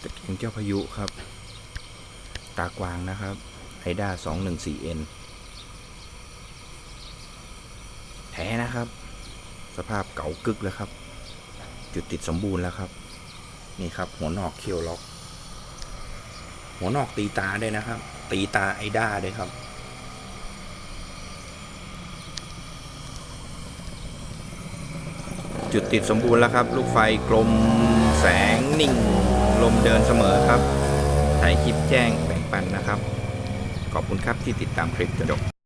ตะเกียงเจ้าพายุครับตากวางนะครับไฮด้า 214N แท้นะครับสภาพเก่ากึกแล้วครับจุดติดสมบูรณ์แล้วครับนี่ครับหัวนอกเคียวล็อกหัวนอกตีตาด้วยนะครับตีตาไอด้าด้วยครับจุดติดสมบูรณ์แล้วครับลูกไฟกลมแสงนิ่งลมเดินเสมอครับถ่ายคลิปแจ้งแบ่งปันนะครับขอบคุณครับที่ติดตามคลิปจนจบ